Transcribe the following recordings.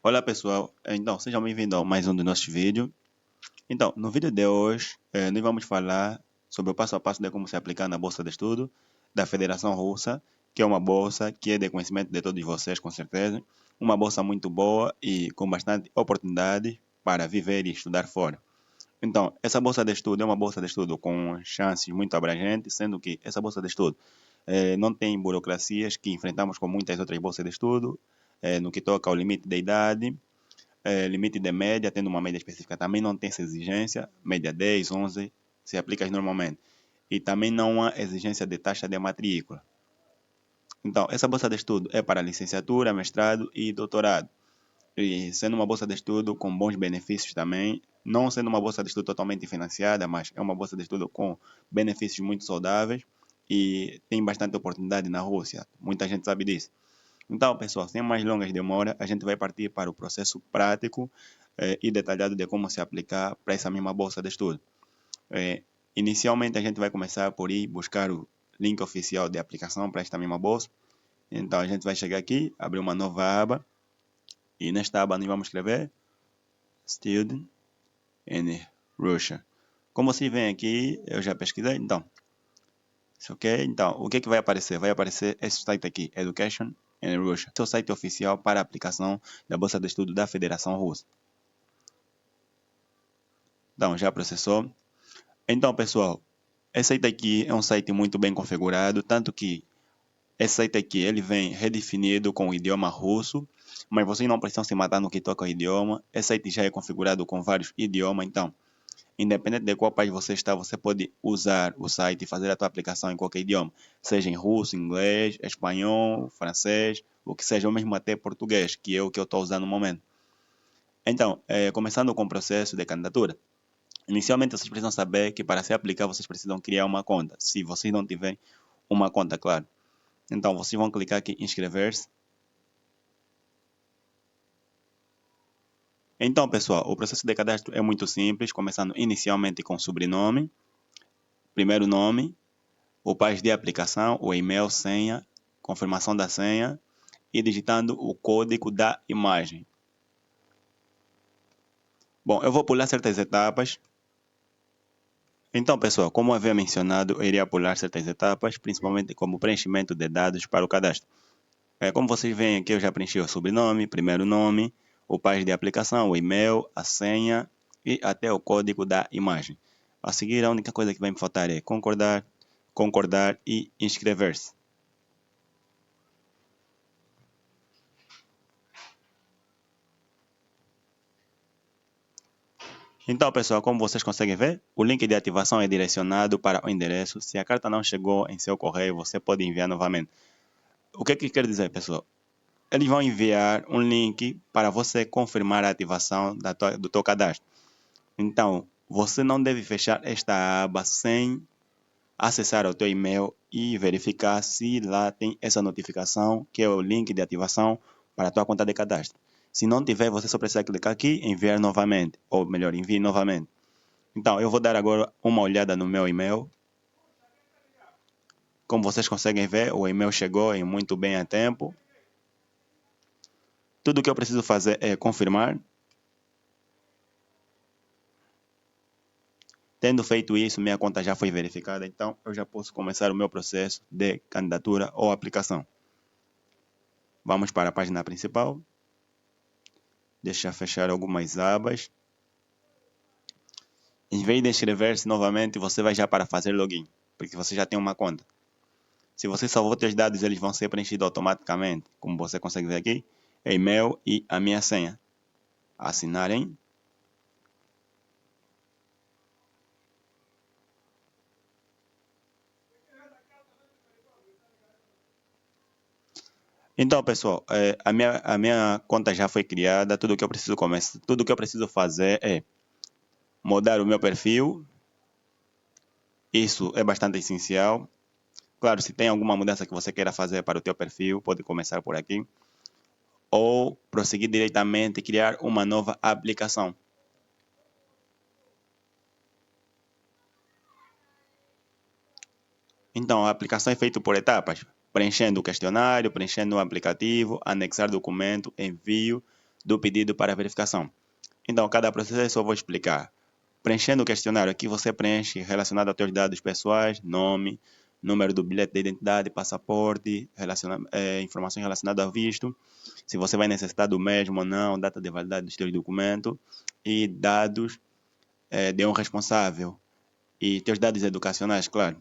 Olá pessoal, então sejam bem-vindos a mais um dos nossos vídeos. Então, no vídeo de hoje, nós vamos falar sobre o passo a passo de como se aplicar na bolsa de estudo da Federação Russa, que é uma bolsa que é de conhecimento de todos vocês, com certeza. Uma bolsa muito boa e com bastante oportunidade para viver e estudar fora. Então, essa bolsa de estudo é uma bolsa de estudo com chances muito abrangentes, sendo que essa bolsa de estudo não tem burocracias que enfrentamos com muitas outras bolsas de estudo, no que toca ao limite de idade, limite de média, tendo uma média específica, também não tem essa exigência, média 10, 11, se aplica normalmente. E também não há exigência de taxa de matrícula. Então, essa bolsa de estudo é para licenciatura, mestrado e doutorado. E sendo uma bolsa de estudo com bons benefícios também, não sendo uma bolsa de estudo totalmente financiada, mas é uma bolsa de estudo com benefícios muito saudáveis e tem bastante oportunidade na Rússia. Muita gente sabe disso. Então, pessoal, sem mais longas demoras, a gente vai partir para o processo prático e detalhado de como se aplicar para essa mesma bolsa de estudo. Inicialmente, a gente vai começar por ir buscar o link oficial de aplicação para esta mesma bolsa. Então, a gente vai chegar aqui, abrir uma nova aba, e nesta aba nós vamos escrever Student in Russia. Como vocês veem aqui, eu já pesquisei, então, ok? Então, o que vai aparecer? Vai aparecer esse site aqui, Education in Russia. Esse é o site oficial para a aplicação da bolsa de estudo da Federação Russa. Então, já processou. Então, pessoal, esse site aqui é um site muito bem configurado, tanto que esse site aqui ele vem redefinido com o idioma russo, mas vocês não precisam se matar no que toca ao idioma. Esse site já é configurado com vários idiomas, então, independente de qual país você está, você pode usar o site e fazer a sua aplicação em qualquer idioma, seja em russo, inglês, espanhol, francês, o que seja, ou mesmo até português, que é o que eu estou usando no momento. Então, começando com o processo de candidatura. Inicialmente, vocês precisam saber que para se aplicar, vocês precisam criar uma conta. Se vocês não tiverem uma conta, claro. Então, vocês vão clicar aqui em inscrever-se. Então, pessoal, o processo de cadastro é muito simples, começando inicialmente com o sobrenome, primeiro nome, o país de aplicação, o e-mail, senha, confirmação da senha e digitando o código da imagem. Bom, eu vou pular certas etapas. Então, pessoal, como eu havia mencionado, eu iria pular certas etapas, principalmente como preenchimento de dados para o cadastro. Como vocês veem aqui, eu já preenchi o sobrenome, primeiro nome, o país de aplicação, o e-mail, a senha e até o código da imagem. A seguir, a única coisa que vai me faltar é concordar, concordar e inscrever-se. Então, pessoal, como vocês conseguem ver, o link de ativação é direcionado para o endereço. Se a carta não chegou em seu correio, você pode enviar novamente. O que quer dizer, pessoal? Eles vão enviar um link para você confirmar a ativação do teu cadastro. Então, você não deve fechar esta aba sem acessar o teu e-mail e verificar se lá tem essa notificação, que é o link de ativação para a tua conta de cadastro. Se não tiver, você só precisa clicar aqui e enviar novamente, ou melhor, envie novamente. Então, eu vou dar agora uma olhada no meu e-mail. Como vocês conseguem ver, o e-mail chegou em muito bem a tempo. Tudo o que eu preciso fazer é confirmar. Tendo feito isso, minha conta já foi verificada, então eu já posso começar o meu processo de candidatura ou aplicação. Vamos para a página principal. Deixa eu fechar algumas abas. Em vez de inscrever-se novamente, você vai já para fazer login, porque você já tem uma conta. Se você salvou seus dados, eles vão ser preenchidos automaticamente, como você consegue ver aqui, e-mail e a minha senha. Assinarem. Então, pessoal, a minha conta já foi criada. Tudo que eu preciso tudo que eu preciso fazer é mudar o meu perfil. Isso é bastante essencial. Claro, se tem alguma mudança que você queira fazer para o teu perfil, pode começar por aqui. Ou prosseguir diretamente e criar uma nova aplicação. Então, a aplicação é feita por etapas, preenchendo o questionário, preenchendo o aplicativo, anexar documento, envio, do pedido para verificação. Então, cada processo eu só vou explicar. Preenchendo o questionário, aqui você preenche relacionado aos seus dados pessoais, nome, número do bilhete de identidade, passaporte, informações relacionadas ao visto, se você vai necessitar do mesmo ou não, data de validade dos seus documentos e dados de um responsável e teus dados educacionais, claro.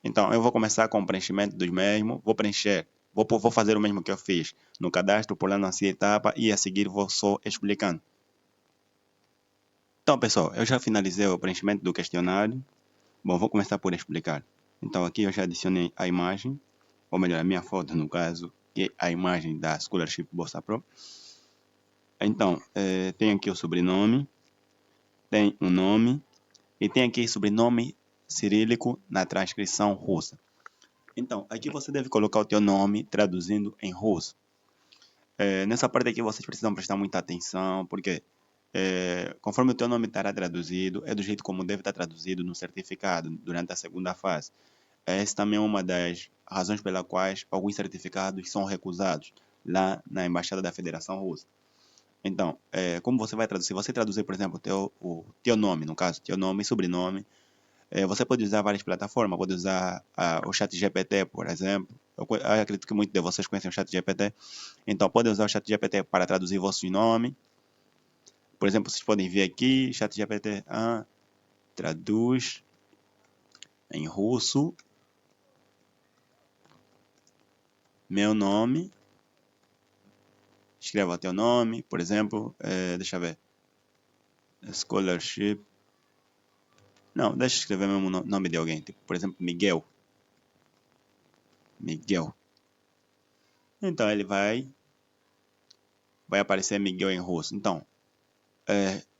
Então, eu vou começar com o preenchimento dos mesmos, vou preencher, vou fazer o mesmo que eu fiz no cadastro, pulando assim a etapa e a seguir vou só explicando. Então, pessoal, eu já finalizei o preenchimento do questionário. Bom, vou começar por explicar. Então, aqui eu já adicionei a imagem, ou melhor, a minha foto, no caso, que é a imagem da Scholarship Bolsa Pro. Então, tem aqui o sobrenome, tem o nome, e tem aqui sobrenome cirílico na transcrição russa. Então, aqui você deve colocar o teu nome traduzindo em russo. Nessa parte aqui vocês precisam prestar muita atenção, porque conforme o teu nome estará traduzido, é do jeito como deve estar traduzido no certificado durante a segunda fase. Essa também é uma das razões pelas quais alguns certificados são recusados lá na Embaixada da Federação Russa. Então, como você vai traduzir? Se você traduzir, por exemplo, o teu nome, no caso, teu nome e sobrenome, você pode usar várias plataformas, pode usar o ChatGPT, por exemplo. Eu acredito que muitos de vocês conhecem o ChatGPT. Então, pode usar o ChatGPT para traduzir vosso nome. Por exemplo, vocês podem ver aqui, ChatGPT traduz em russo meu nome. Escreva o teu nome, por exemplo, deixa eu ver. Scholarship. Não, deixa eu escrever mesmo o nome de alguém. Tipo, por exemplo, Miguel. Miguel. Então ele vai aparecer Miguel em russo. Então,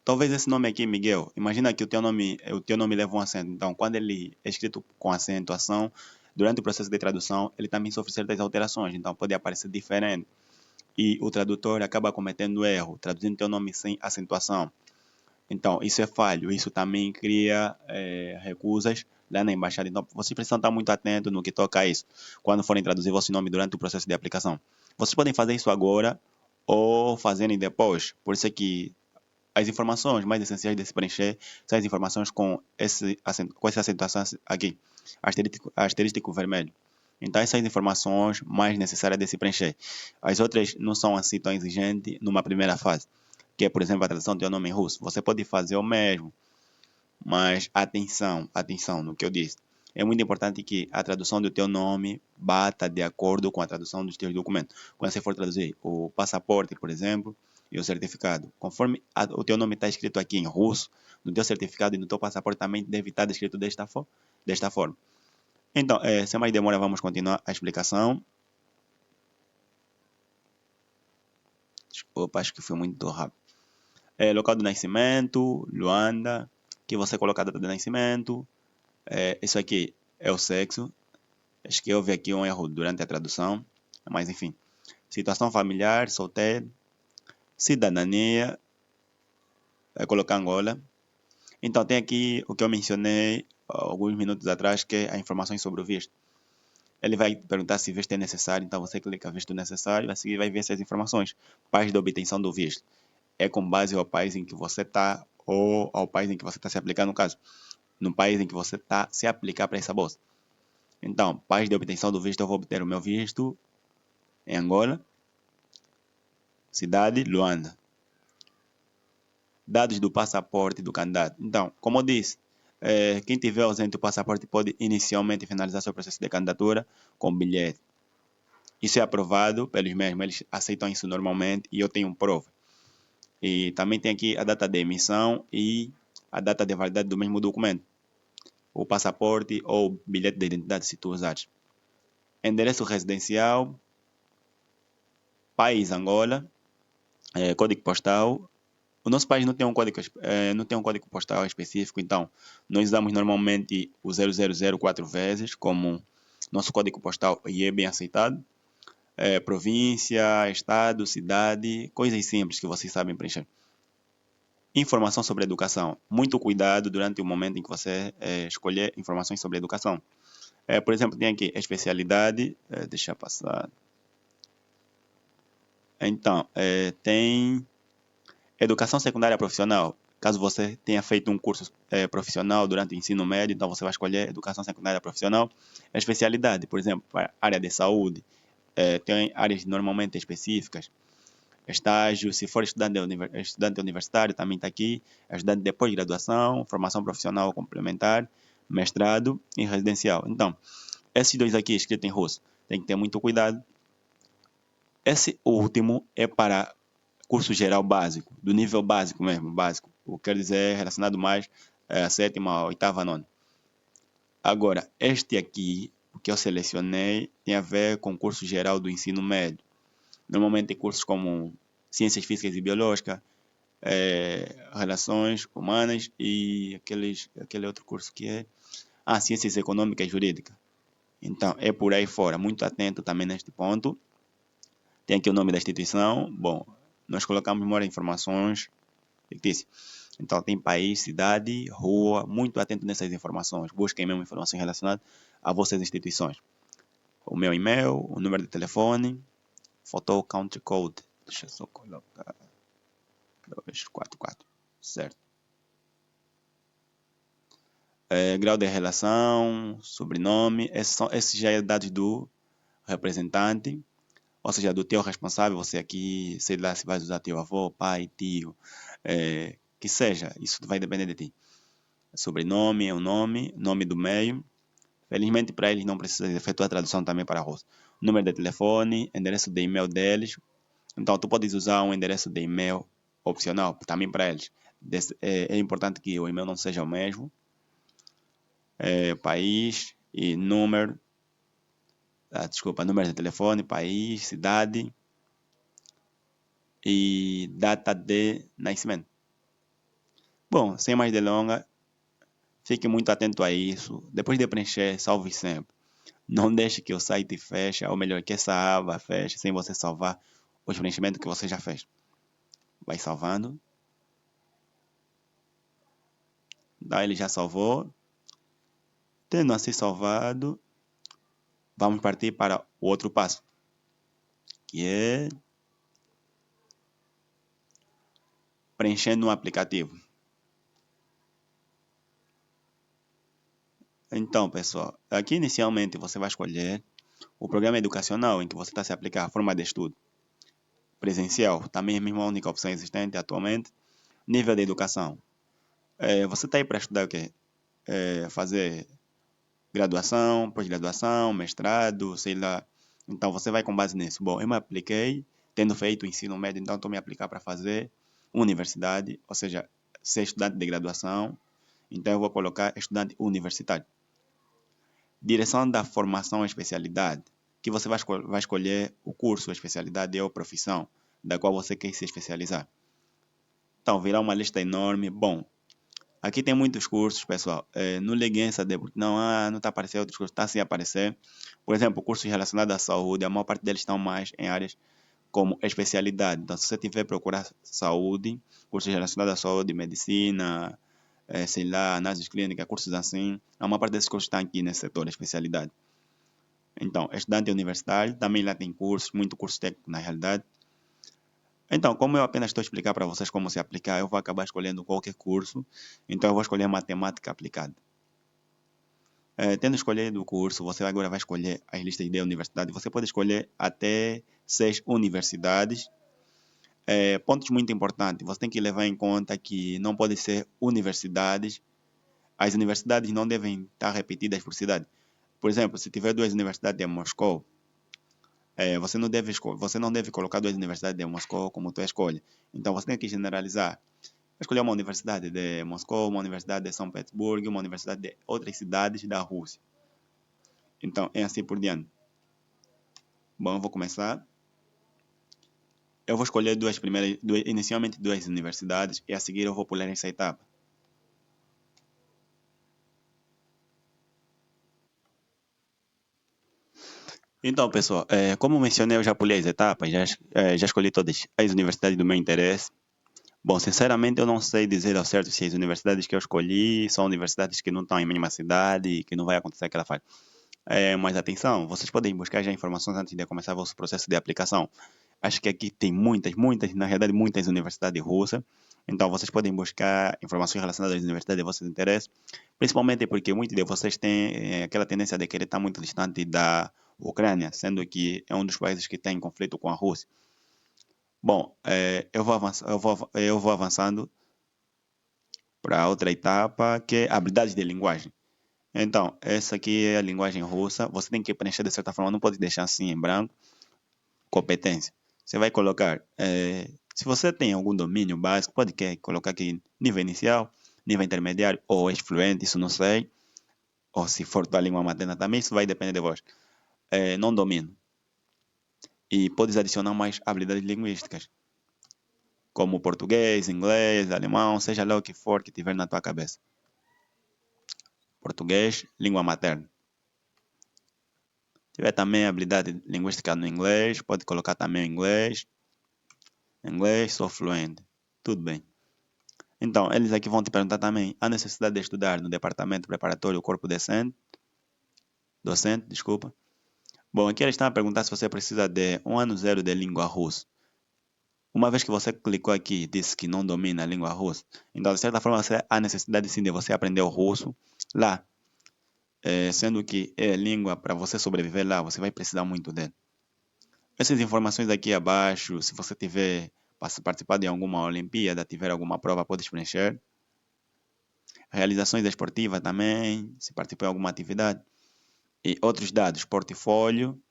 talvez esse nome aqui, Miguel, imagina que o teu nome leva um acento. Então, quando ele é escrito com acentuação, durante o processo de tradução, ele também sofre certas alterações. Então, pode aparecer diferente. E o tradutor acaba cometendo erro, traduzindo teu nome sem acentuação. Então, isso é falho. Isso também cria recusas lá na embaixada. Então, vocês precisam estar muito atentos no que toca a isso, quando forem traduzir vosso nome durante o processo de aplicação. Vocês podem fazer isso agora ou fazerem depois. Por isso é que as informações mais essenciais de se preencher são as informações com essa acentuação aqui, asterístico vermelho. Então, essas informações mais necessárias de se preencher. As outras não são assim tão exigentes numa primeira fase, que é, por exemplo, a tradução do teu nome em russo. Você pode fazer o mesmo, mas atenção no que eu disse. É muito importante que a tradução do teu nome bata de acordo com a tradução dos teus documentos. Quando você for traduzir o passaporte, por exemplo, e o certificado, conforme o teu nome está escrito aqui em russo, no teu certificado e no teu passaporte também deve estar escrito desta forma. Então, sem mais demora, vamos continuar a explicação. Desculpa, acho que foi muito rápido. Local do nascimento, Luanda, que você coloca a data de nascimento. Isso aqui é o sexo. Acho que houve aqui um erro durante a tradução, mas enfim. Situação familiar, solteiro. Cidadania, vai colocar Angola. Então tem aqui o que eu mencionei alguns minutos atrás, que é as informações sobre o visto. Ele vai perguntar se visto é necessário, então você clica visto necessário, a seguir vai ver essas informações. Paz de obtenção do visto. É com base ao país em que você está ou ao país em que você está se aplicando, no caso. No país em que você está se aplicar para essa bolsa. Então, paz de obtenção do visto, eu vou obter o meu visto em Angola. Cidade, Luanda. Dados do passaporte do candidato. Então, como eu disse, quem tiver ausente o passaporte pode inicialmente finalizar seu processo de candidatura com bilhete. Isso é aprovado pelos mesmos, eles aceitam isso normalmente e eu tenho prova. E também tem aqui a data de emissão e a data de validade do mesmo documento. O passaporte ou bilhete de identidade, se tu usares. Endereço residencial, país Angola, código postal. O nosso país não tem um código postal específico, então nós usamos normalmente o 0004 quatro vezes como nosso código postal e é bem aceitado. Província, estado, cidade, coisas simples que vocês sabem preencher. Informação sobre educação. Muito cuidado durante o momento em que você escolher informações sobre educação. Por exemplo, tem aqui especialidade, deixa eu passar. Então, tem educação secundária profissional. Caso você tenha feito um curso profissional durante o ensino médio, então você vai escolher educação secundária profissional. A especialidade, por exemplo, para a área de saúde, tem áreas normalmente específicas. Estágio, se for estudante universitário, também está aqui. Estudante de pós-graduação, formação profissional complementar, mestrado e residencial. Então, esses dois aqui escritos em russo, tem que ter muito cuidado. Esse último é para curso geral básico, do nível básico mesmo, básico. O que quer dizer relacionado mais à sétima, oitava, nona. Agora, este aqui, o que eu selecionei, tem a ver com o curso geral do ensino médio. Normalmente cursos como ciências físicas e biológicas, relações humanas e aquele outro curso que é ciências econômicas e jurídicas. Então, é por aí fora. Muito atento também neste ponto. Tem aqui o nome da instituição. Bom, nós colocamos mais informações fictícias. Então, tem país, cidade, rua. Muito atento nessas informações. Busquem mesmo informações relacionadas a vossas instituições. O meu e-mail, o número de telefone, photo country code. Deixa eu só colocar. 244. Certo. Grau de relação, sobrenome. Esses já é dados do representante. Ou seja, do teu responsável, você aqui, sei lá se vai usar teu avô, pai, tio, que seja, isso vai depender de ti. Sobrenome é o nome do meio. Felizmente para eles não precisa efetuar a tradução também para russo. Número de telefone, endereço de e-mail deles. Então, tu podes usar um endereço de e-mail opcional também para eles. É importante que o e-mail não seja o mesmo. País e número. Número de telefone, país, cidade e data de nascimento. Bom, sem mais delongas, fique muito atento a isso. Depois de preencher, salve sempre. Não deixe que o site feche, ou melhor, que essa aba feche sem você salvar os preenchimentos que você já fez. Vai salvando. Daí ele já salvou. Tendo assim salvado, vamos partir para o outro passo, que é preenchendo um aplicativo. Então, pessoal, aqui inicialmente você vai escolher o programa educacional em que você está se aplicar a forma de estudo. Presencial, também é a mesma única opção existente atualmente. Nível de educação. Você está aí para estudar o quê? Fazer graduação, pós-graduação, mestrado, sei lá. Então você vai com base nisso. Bom, eu me apliquei, tendo feito o ensino médio, então estou me aplicar para fazer universidade, ou seja, ser estudante de graduação. Então eu vou colocar estudante universitário. Direção da formação e especialidade, que você vai escolher o curso, a especialidade ou a profissão da qual você quer se especializar. Então, virá uma lista enorme. Bom, aqui tem muitos cursos, pessoal. Não liguem essa de não está aparecendo outros cursos, está sim a aparecer. Por exemplo, cursos relacionados à saúde, a maior parte deles estão mais em áreas como especialidade. Então, se você tiver procurar saúde, cursos relacionados à saúde, medicina, sei lá, análise clínica, cursos assim, a maior parte desses cursos estão aqui nesse setor, especialidade. Então, estudante universitário, também lá tem cursos, muito curso técnico na realidade. Então, como eu apenas estou a explicar para vocês como se aplicar, eu vou acabar escolhendo qualquer curso. Então, eu vou escolher matemática aplicada. Tendo escolhido o curso, você agora vai escolher as listas de universidade. Você pode escolher até 6 universidades. Pontos muito importantes. Você tem que levar em conta que não pode ser universidades. As universidades não devem estar repetidas por cidade. Por exemplo, se tiver duas universidades em Moscou, você não deve colocar duas universidades de Moscou como tua escolha. Então você tem que generalizar. Escolher uma universidade de Moscou, uma universidade de São Petersburgo, uma universidade de outras cidades da Rússia. Então é assim por diante. Bom, eu vou começar. Eu vou escolher inicialmente duas universidades e a seguir eu vou pular essa etapa. Então, pessoal, como mencionei, eu já pulei as etapas, já escolhi todas as universidades do meu interesse. Bom, sinceramente, eu não sei dizer ao certo se as universidades que eu escolhi são universidades que não estão em mesma cidade e que não vai acontecer aquela fase. Mas atenção, vocês podem buscar já informações antes de começar o vosso processo de aplicação. Acho que aqui tem muitas, na realidade, muitas universidades russas. Então, vocês podem buscar informações relacionadas às universidades de vosso interesse, principalmente porque muitos de vocês têm aquela tendência de querer estar muito distante da Ucrânia, sendo que é um dos países que tem conflito com a Rússia. Bom, eu vou avançando para outra etapa, que é habilidades de linguagem. Então, essa aqui é a linguagem russa. Você tem que preencher de certa forma, não pode deixar assim em branco. Competência. Você vai colocar, se você tem algum domínio básico, pode colocar aqui nível inicial, nível intermediário ou ex-fluente, isso não sei. Ou se for tua língua materna também, isso vai depender de vós. Não domino. E podes adicionar mais habilidades linguísticas, como português, inglês, alemão, seja lá o que for que tiver na tua cabeça. Português, língua materna. Se tiver também habilidade linguística no inglês, pode colocar também o inglês. Inglês, sou fluente. Tudo bem. Então, eles aqui vão te perguntar também a necessidade de estudar no departamento preparatório corpo docente, desculpa. Bom, aqui eles estão a perguntar se você precisa de 1 ano 0 de língua russa. Uma vez que você clicou aqui e disse que não domina a língua russa, então de certa forma há necessidade sim de você aprender o russo lá. Sendo que é língua para você sobreviver lá, você vai precisar muito dele. Essas informações aqui abaixo, se você tiver participado de alguma Olimpíada, tiver alguma prova, pode preencher. Realizações esportivas também, se participou em alguma atividade. E outros dados, portfólio,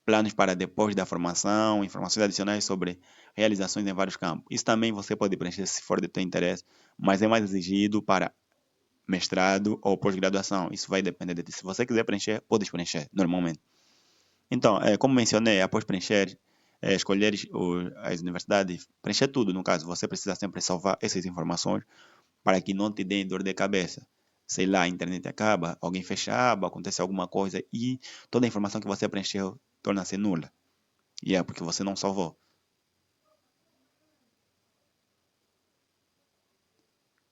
planos para depois da formação, informações adicionais sobre realizações em vários campos. Isso também você pode preencher se for de teu interesse, mas é mais exigido para mestrado ou pós-graduação. Isso vai depender de ti. Se você quiser preencher, podes preencher, normalmente. Então, como mencionei, após preencher, escolher as universidades, preencher tudo, no caso, você precisa sempre salvar essas informações para que não te dê dor de cabeça. Sei lá, a internet acaba, alguém fecha a aba, acontece alguma coisa e toda a informação que você preencheu torna-se nula. E é porque você não salvou.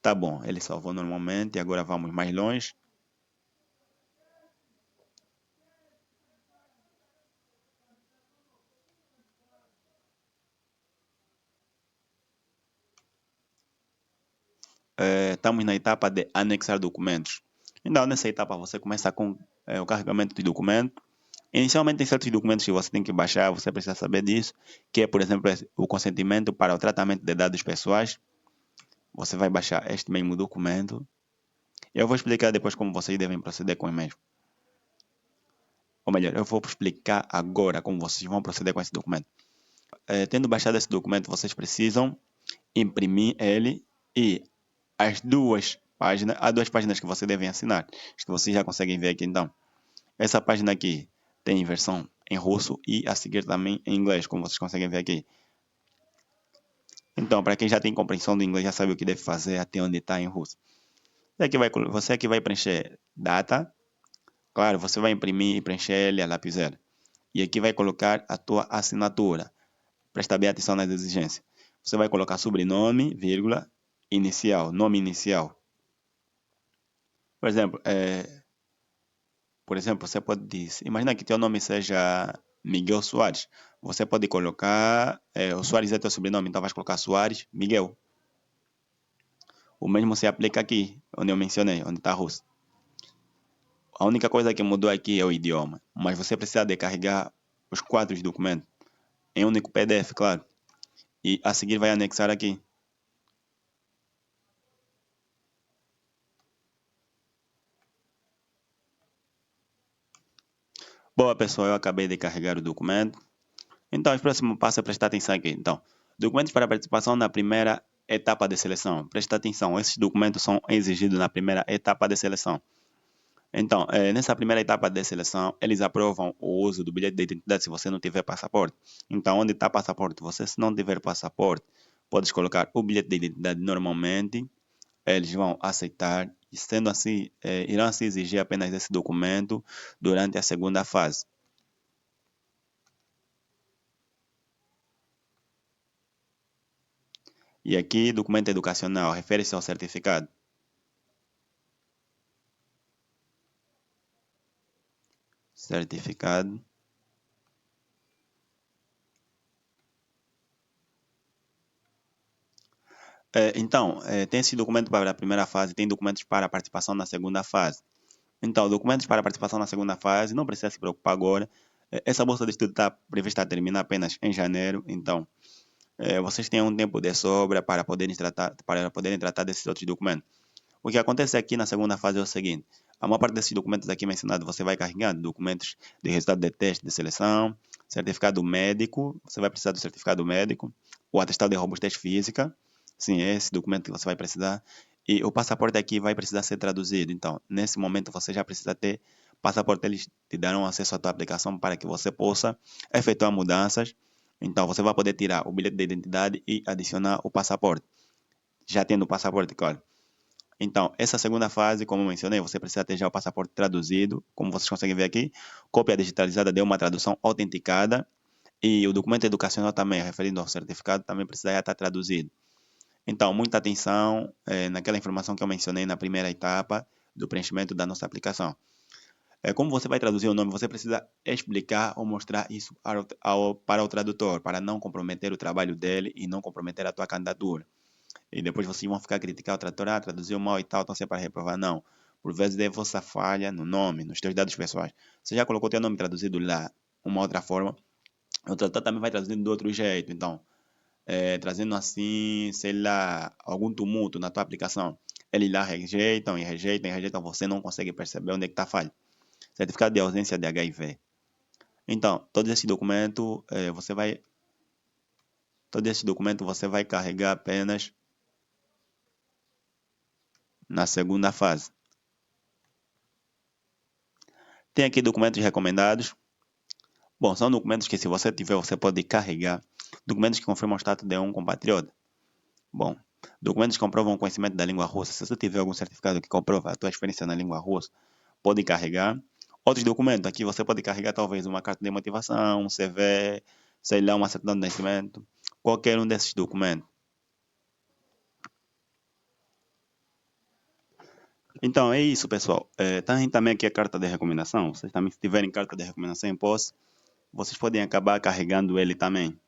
Tá bom, ele salvou normalmente, agora vamos mais longe. Estamos na etapa de anexar documentos. Então, nessa etapa, você começa com o carregamento de documento. Inicialmente, tem certos documentos que você tem que baixar, você precisa saber disso, que é, por exemplo, o consentimento para o tratamento de dados pessoais. Você vai baixar este mesmo documento. Eu vou explicar depois como vocês devem proceder com o e-mail. Ou melhor, eu vou explicar agora como vocês vão proceder com esse documento. Tendo baixado esse documento, vocês precisam imprimir ele e há duas páginas que vocês devem assinar. Acho que vocês já conseguem ver aqui então. Essa página aqui tem versão em russo e a seguir também em inglês, como vocês conseguem ver aqui. Então, para quem já tem compreensão do inglês, já sabe o que deve fazer até onde está em russo. Você aqui vai preencher data. Claro, você vai imprimir e preencher ele a lapiseira. E aqui vai colocar a tua assinatura. Presta bem atenção nas exigências. Você vai colocar sobrenome, vírgula, inicial, nome inicial. Por exemplo, você pode dizer, imagina que teu nome seja Miguel Soares. Você pode colocar, o Soares é teu sobrenome, então vai colocar Soares Miguel. O mesmo se aplica aqui, onde eu mencionei, onde está russo. A única coisa que mudou aqui é o idioma, mas você precisa de carregar os 4 documentos em um único PDF, claro. E a seguir vai anexar aqui. Boa pessoal, eu acabei de carregar o documento. Então, o próximo passo é prestar atenção aqui. Então, documentos para participação na primeira etapa de seleção. Presta atenção, esses documentos são exigidos na primeira etapa de seleção. Então, nessa primeira etapa de seleção, eles aprovam o uso do bilhete de identidade se você não tiver passaporte. Então, onde está passaporte? Você, se não tiver passaporte, pode colocar o bilhete de identidade normalmente. Eles vão aceitar e, sendo assim, irão se exigir apenas esse documento durante a segunda fase. E aqui, documento educacional, refere-se ao certificado. Certificado. Então, tem esse documento para a primeira fase, tem documentos para a participação na segunda fase. Então, documentos para a participação na segunda fase, não precisa se preocupar agora. Essa bolsa de estudo está prevista a terminar apenas em janeiro, então vocês têm um tempo de sobra para poderem tratar desses outros documentos. O que acontece aqui na segunda fase é o seguinte: a maior parte desses documentos aqui mencionados você vai carregando documentos de resultado de teste de seleção, certificado médico, você vai precisar do certificado médico, o atestado de robustez física, sim, é esse documento que você vai precisar, e o passaporte aqui vai precisar ser traduzido. Então, nesse momento você já precisa ter passaporte, eles te darão acesso à tua aplicação para que você possa efetuar mudanças. Então, você vai poder tirar o bilhete de identidade e adicionar o passaporte. Já tendo o passaporte, claro. Então, essa segunda fase, como mencionei, você precisa ter já o passaporte traduzido, como vocês conseguem ver aqui, cópia digitalizada de uma tradução autenticada e o documento educacional também, referindo ao certificado, também precisa já estar traduzido. Então, muita atenção naquela informação que eu mencionei na primeira etapa do preenchimento da nossa aplicação. Como você vai traduzir o nome, você precisa explicar ou mostrar isso para o tradutor, para não comprometer o trabalho dele e não comprometer a tua candidatura. E depois vocês vão ficar criticando o tradutor, traduziu mal e tal, então você é para reprovar. Não. Por vezes é vossa falha no nome, nos teus dados pessoais. Você já colocou teu nome traduzido lá, uma outra forma, o tradutor também vai traduzindo de outro jeito. Então, trazendo assim, sei lá, algum tumulto na tua aplicação. Eles lá rejeitam e rejeitam e rejeitam, você não consegue perceber onde é que está a falha. Certificado de ausência de HIV. Então, todo esse documento você vai carregar apenas na segunda fase. Tem aqui documentos recomendados. Bom, são documentos que se você tiver, você pode carregar. Documentos que confirmam o status de um compatriota. Bom, documentos que comprovam o conhecimento da língua russa. Se você tiver algum certificado que comprova a tua experiência na língua russa, pode carregar. Outros documentos, aqui você pode carregar talvez uma carta de motivação, um CV, sei lá, uma certidão de nascimento. Qualquer um desses documentos. Então, é isso, pessoal. Tem também aqui a carta de recomendação. Vocês também, se tiverem carta de recomendação em posse, vocês podem acabar carregando ele também.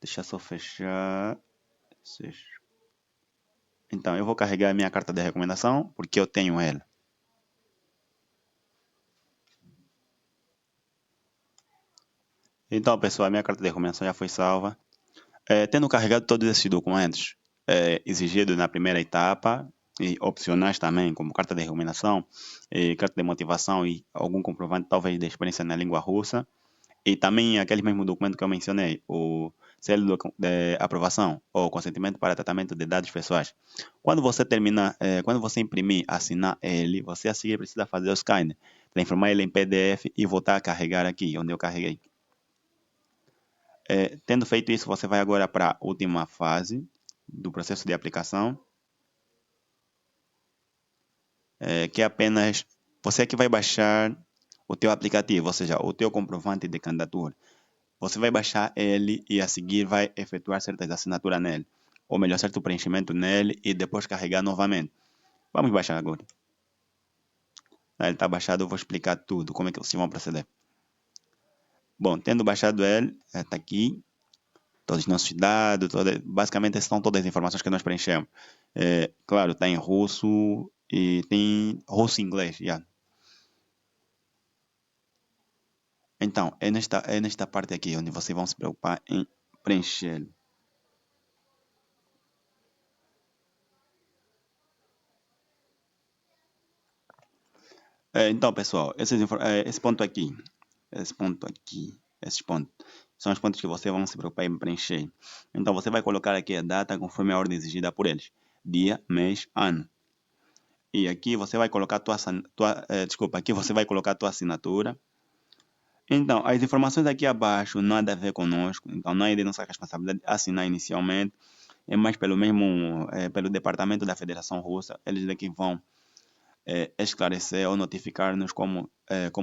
Deixa eu só fechar. Então, eu vou carregar a minha carta de recomendação, porque eu tenho ela. Então, pessoal, a minha carta de recomendação já foi salva. Tendo carregado todos esses documentos exigidos na primeira etapa, e opcionais também, como carta de recomendação, carta de motivação e algum comprovante, talvez, de experiência na língua russa, e também aquele mesmo documento que eu mencionei, o selo de aprovação ou consentimento para tratamento de dados pessoais. Quando você terminar, quando você imprimir, assinar ele, você a seguir precisa fazer o scan, transformar ele em PDF e voltar a carregar aqui, onde eu carreguei. Tendo feito isso, você vai agora para a última fase do processo de aplicação, que é apenas você que vai baixar o teu aplicativo, ou seja, o teu comprovante de candidatura. Você vai baixar ele e a seguir vai efetuar certas assinaturas nele. Ou melhor, certo preenchimento nele e depois carregar novamente. Vamos baixar agora. Ele está baixado, eu vou explicar tudo, como é que vocês vão proceder. Bom, tendo baixado ele, está aqui. Todos os nossos dados, basicamente essas são todas as informações que nós preenchemos. Claro, está em russo e tem russo e inglês, yeah. Então, é nesta parte aqui onde vocês vão se preocupar em preencher. Então, pessoal, esse ponto aqui, esses pontos, são os pontos que vocês vão se preocupar em preencher. Então, você vai colocar aqui a data conforme a ordem exigida por eles. Dia, mês, ano. E aqui você vai colocar aqui você vai colocar a tua assinatura. Então, as informações aqui abaixo nada a ver conosco, então não é de nossa responsabilidade assinar inicialmente, é mais pelo Departamento da Federação Russa, eles é que vão esclarecer ou notificar-nos como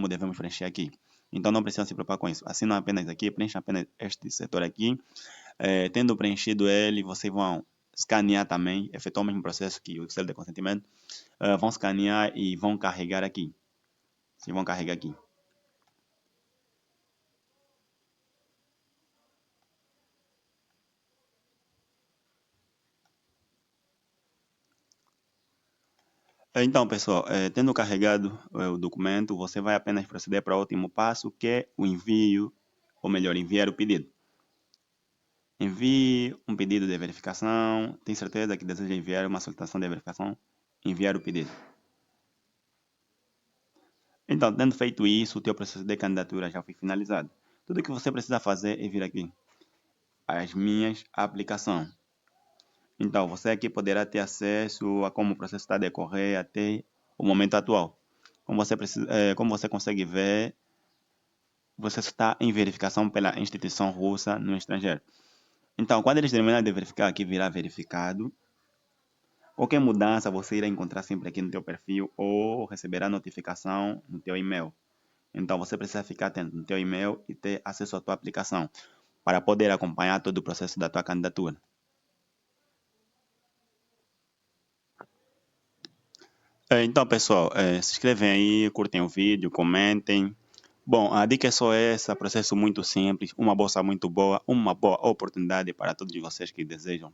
devemos preencher aqui. Então não precisa se preocupar com isso. Assinam apenas aqui, preenchem apenas este setor aqui. Tendo preenchido ele, vocês vão escanear também, efetuar o mesmo processo que o selo de consentimento. Vão escanear e vão carregar aqui. Vocês vão carregar aqui. Então, pessoal, tendo carregado o documento, você vai apenas proceder para o último passo, que é o envio, ou melhor, enviar o pedido. Envie um pedido de verificação. Tem certeza que deseja enviar uma solicitação de verificação? Enviar o pedido. Então, tendo feito isso, o teu processo de candidatura já foi finalizado. Tudo o que você precisa fazer é vir aqui, as minhas aplicações. Então, você aqui poderá ter acesso a como o processo está a decorrer até o momento atual. Como você consegue ver, você está em verificação pela instituição russa no estrangeiro. Então, quando eles terminarem de verificar, aqui virá verificado. Qualquer mudança você irá encontrar sempre aqui no teu perfil ou receberá notificação no teu e-mail. Então, você precisa ficar atento no teu e-mail e ter acesso à tua aplicação para poder acompanhar todo o processo da tua candidatura. Então, pessoal, se inscrevem aí, curtem o vídeo, comentem. Bom, a dica é só essa, processo muito simples, uma bolsa muito boa, uma boa oportunidade para todos vocês que desejam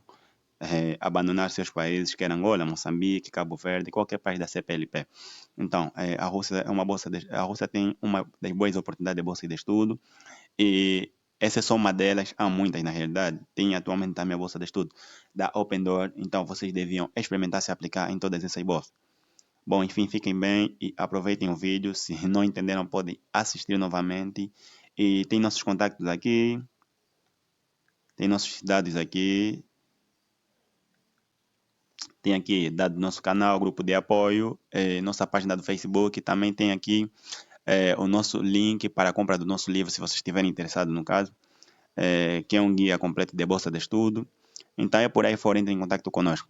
abandonar seus países, quer Angola, Moçambique, Cabo Verde, qualquer país da CPLP. Então, a Rússia é uma a Rússia tem uma das boas oportunidades de bolsa de estudo e essa é só uma delas, há muitas na realidade. Tem atualmente também a bolsa de estudo da Open Door, então vocês deviam experimentar se aplicar em todas essas bolsas. Bom, enfim, fiquem bem e aproveitem o vídeo. Se não entenderam, podem assistir novamente. E tem nossos contatos aqui, tem nossos dados aqui, tem aqui dado nosso canal, grupo de apoio, nossa página do Facebook, também tem aqui o nosso link para a compra do nosso livro, se vocês estiverem interessados no caso, que é um guia completo de bolsa de estudo. Então é por aí fora, entrem em contato conosco.